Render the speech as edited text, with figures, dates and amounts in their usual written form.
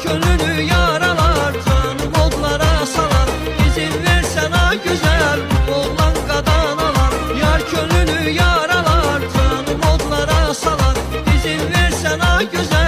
könlünü yaralar, canım odlara salar. İzin versen ha güzel, oğlan qadan alar. Yar könlünü yaralar, canım odlara salar. İzin versen ha güzel.